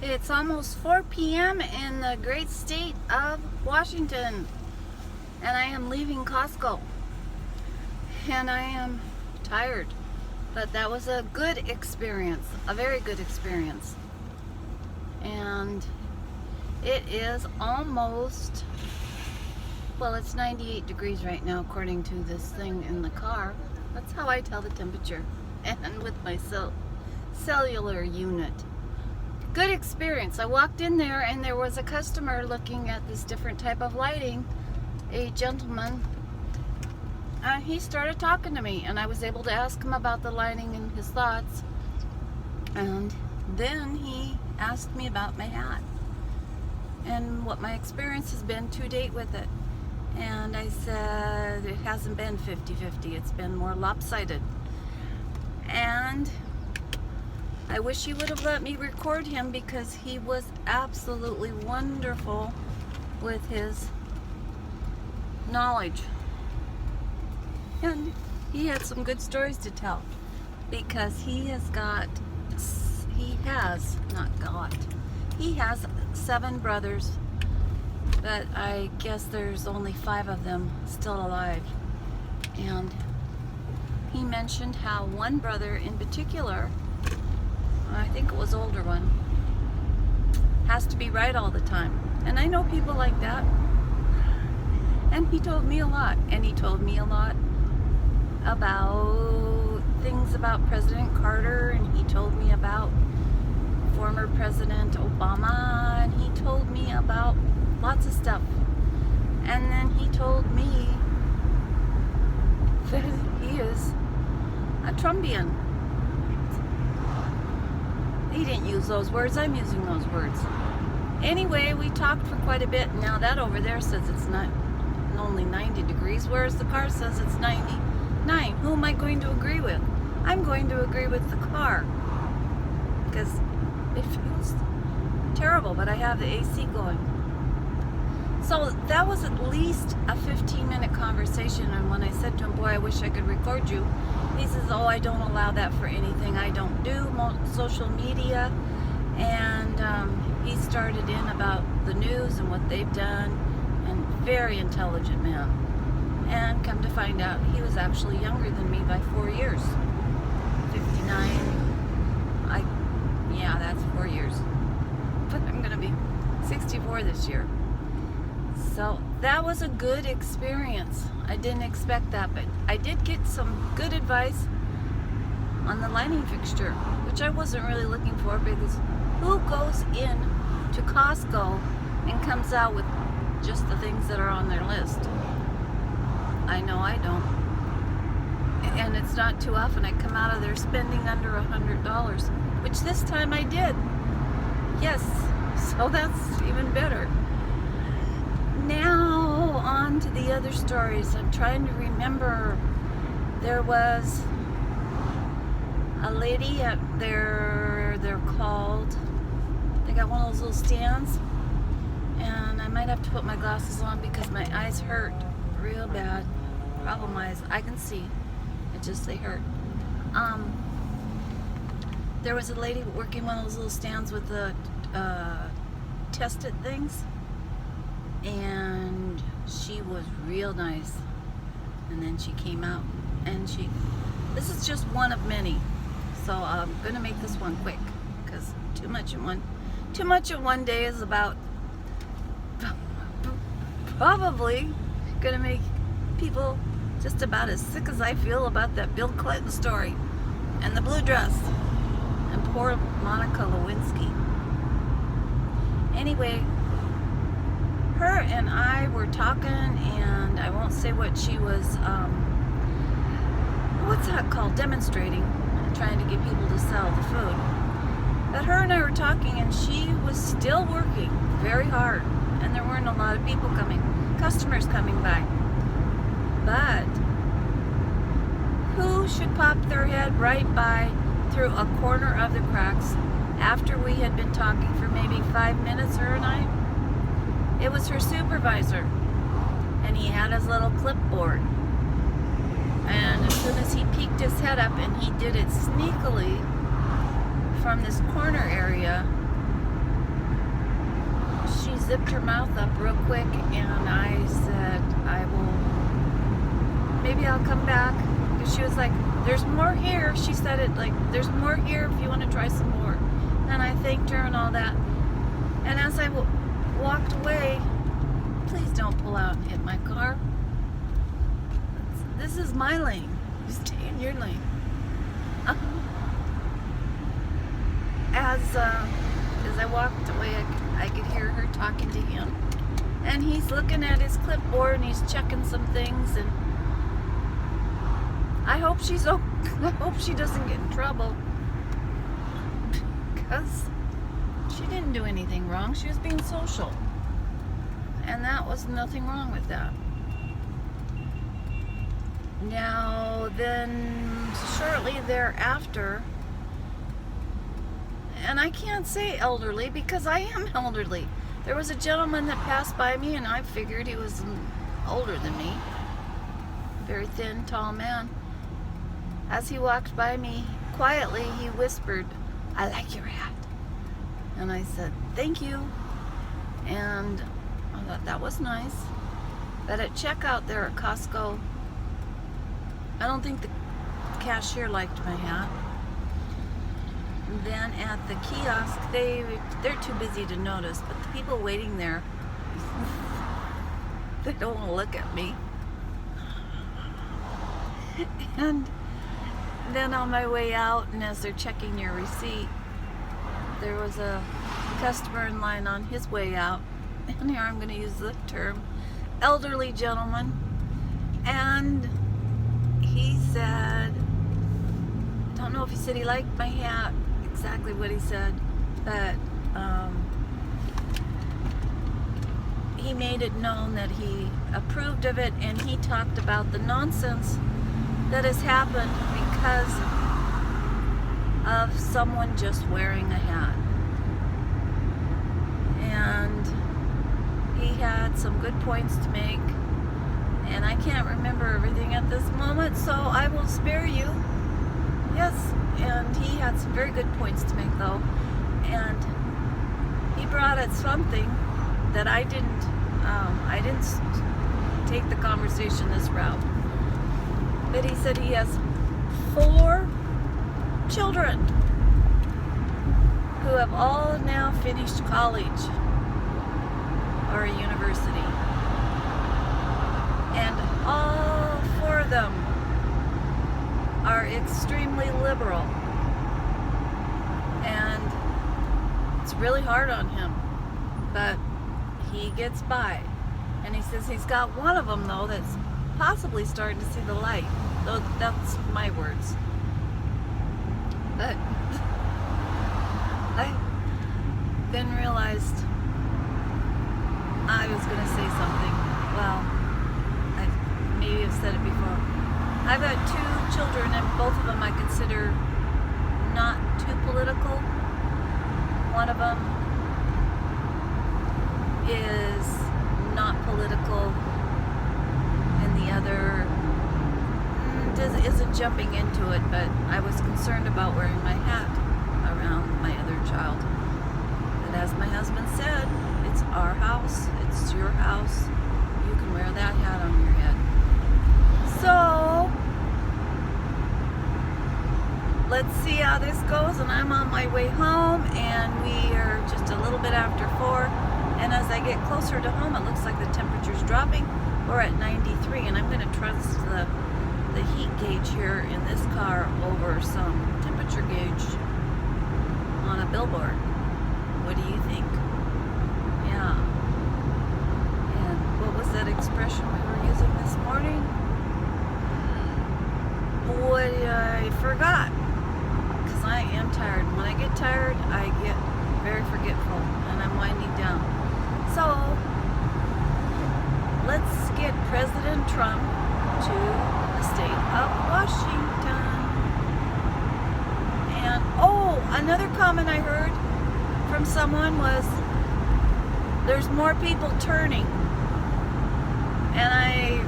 It's almost 4 p.m. in the great state of Washington, and I am leaving Costco, and I am tired, but that was a good experience, a very good experience. And it is almost, well, it's 98 degrees right now according to this thing in the car. That's how I tell the temperature, and with my cellular unit. Good experience. I walked in there and there was a customer looking at this different type of lighting, a gentleman. He started talking to me and I was able to ask him about the lighting and his thoughts, and then he asked me about my hat and what my experience has been to date with it. And I said it hasn't been 50-50, it's been more lopsided. And I wish he would have let me record him because he was absolutely wonderful with his knowledge. And he had some good stories to tell because he has 7 brothers, but I guess there's only 5 of them still alive. And he mentioned how one brother in particular, I think it was older one, has to be right all the time. And I know people like that. And he told me a lot. And he told me a lot about things about President Carter, and he told me about former President Obama, and he told me about lots of stuff. And then he told me that he is a Trumpian. He didn't use those words, I'm using those words. Anyway, we talked for quite a bit. Now that over there says it's not only 90 degrees, whereas the car says it's 99. Who am I going to agree with? I'm going to agree with the car because it feels terrible, but I have the AC going. So that was at least a 15-minute conversation, and when I said to him, boy, I wish I could record you, he says, oh, I don't allow that for anything. I don't do social media. And he started in about the news and what they've done, and very intelligent man. And come to find out, he was actually younger than me by 4 years. 59. Yeah, that's 4 years. But I'm going to be 64 this year. So that was a good experience. I didn't expect that, but I did get some good advice on the lighting fixture, which I wasn't really looking for, because who goes in to Costco and comes out with just the things that are on their list? I know I don't. And it's not too often I come out of there spending under $100, which this time I did. Yes, so that's even better. Now on to the other stories. I'm trying to remember. There was a lady at they're called, they got one of those little stands, and I might have to put my glasses on because my eyes hurt real bad. Problem eyes, I can see, it just they hurt. There was a lady working one of those little stands with the tested things, and she was real nice. And then she came out, and this is just one of many, so I'm gonna make this one quick because too much in one day is about probably gonna make people just about as sick as I feel about that Bill Clinton story and the blue dress and poor Monica Lewinsky. Anyway, her and I were talking, and I won't say what she was, what's that called? Demonstrating, trying to get people to sell the food. But her and I were talking, and she was still working very hard, and there weren't a lot of people customers coming by. But who should pop their head right by through a corner of the cracks after we had been talking for maybe 5 minutes, her and I? It was her supervisor, and he had his little clipboard. And as soon as he peeked his head up, and he did it sneakily from this corner area, zipped her mouth up real quick, and I said, maybe I'll come back. Because she was like, there's more here. She said it like, there's more here if you want to try some more. And I thanked her and all that. And as I walked away, please don't pull out and hit my car. This is my lane. You stay in your lane. As I walked away, I could hear her talking to him. And he's looking at his clipboard and he's checking some things. And I hope she doesn't get in trouble. Because she didn't do anything wrong. She was being social. And that was nothing wrong with that. Now, then, shortly thereafter, and I can't say elderly because I am elderly. There was a gentleman that passed by me, and I figured he was older than me. Very thin, tall man. As he walked by me, quietly, he whispered, "I like your hat." And I said, "Thank you." And I thought that was nice. But at checkout there at Costco, I don't think the cashier liked my hat. And then at the kiosk, they're too busy to notice, but the people waiting there, they don't want to look at me. And then on my way out, and as they're checking your receipt, there was a customer in line on his way out, and here I'm going to use the term elderly gentleman, and he said, I don't know if he said he liked my hat, exactly what he said, but he made it known that he approved of it, and he talked about the nonsense that has happened because of someone just wearing a hat. And he had some good points to make, and I can't remember everything at this moment, so I will spare you. Yes, and he had some very good points to make though, and he brought up something that I didn't take the conversation this route. But he said he has 4 children who have all now finished college or a university. And all 4 of them are extremely liberal. And it's really hard on him. But he gets by. And he says he's got one of them, though, that's possibly starting to see the light. Though that's my words. But I then realized I was going to say something. Well, maybe I've said it before. I've got 2 children, and both of them I consider not too political. One of them is not political, and the other isn't jumping into it, but I was concerned about wearing my hat around my other child. And as my husband said, it's our house, it's your house, you can wear that hat on your head. So, let's see how this goes, and I'm on my way home, and we are just a little bit after 4, and as I get closer to home, it looks like the temperature's dropping. We're at 93, and I'm going to trust the heat gauge here in this car over some temperature gauge on a billboard. What do you think? Yeah. And what was that expression we were using this morning? Boy, I forgot. Because I am tired. When I get tired, I get very forgetful, and I'm winding down. So, let's get President Trump to the state of Washington. And, another comment I heard from someone was, there's more people turning. And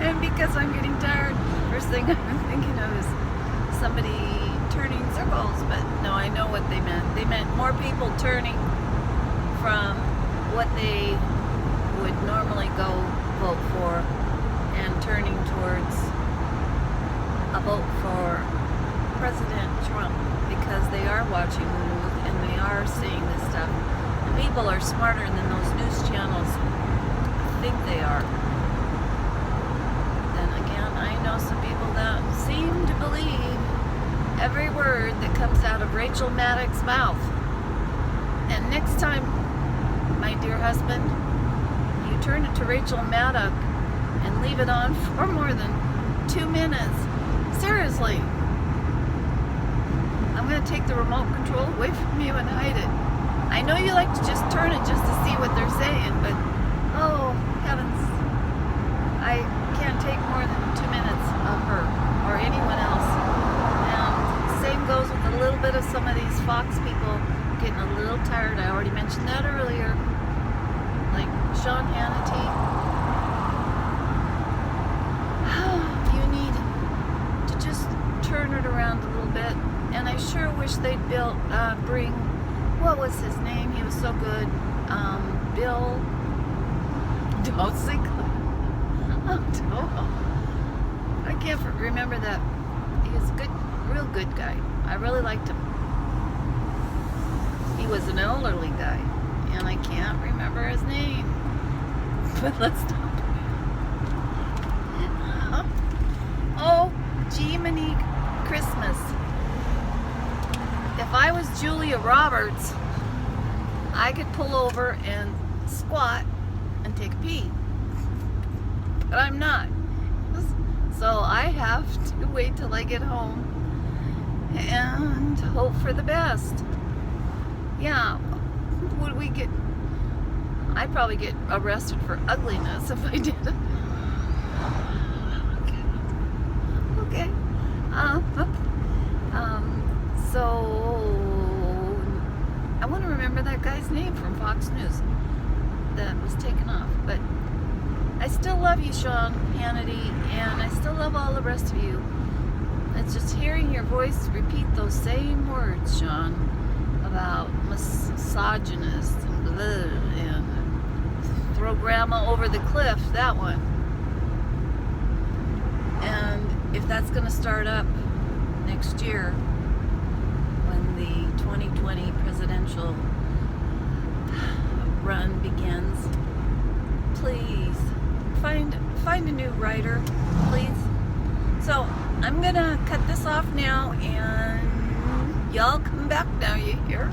and because I'm getting tired, first thing I'm thinking of is somebody turning circles, but no, I know what They meant more people turning from what they would normally go vote for and turning towards a vote for President Trump, because they are watching the news and they are seeing this stuff. And people are smarter than those news channels think they are. Then again, I know some people that seem to believe every word that comes out of Rachel Maddow's mouth. And next time, my dear husband, you turn it to Rachel Maddow and leave it on for more than 2 minutes. Seriously. I'm going to take the remote control away from you and hide it. I know you like to just turn it just to see what they're saying, but oh, heavens. I can't take more than 2 minutes of her or anyone else. And same goes with a little bit of some of these Fox people getting a little tired. I already mentioned that earlier. Like Sean Hannity. You need to just turn it around a little bit. And I sure wish they'd bring, what was his name? He was so good. Bill Dosick. I can't remember that. He was a good, real good guy. I really liked him. He was an elderly guy, and I can't remember his name. But let's stop. Oh, Jiminy Christmas. If I was Julia Roberts, I could pull over and squat and take a pee. But I'm not. So I have to wait till I get home and hope for the best. Yeah, would we get... I'd probably get arrested for ugliness if I did it. Okay. So I want to remember that guy's name from Fox News that was taken off. But I still love you, Sean Hannity, and I still love all the rest of you. It's just hearing your voice repeat those same words, Sean, about misogynist and blah, and throw grandma over the cliff, that one. And if that's going to start up next year when the 2020 presidential run begins, please find a new writer, please. So I'm gonna cut this off now, and y'all come back now, you hear?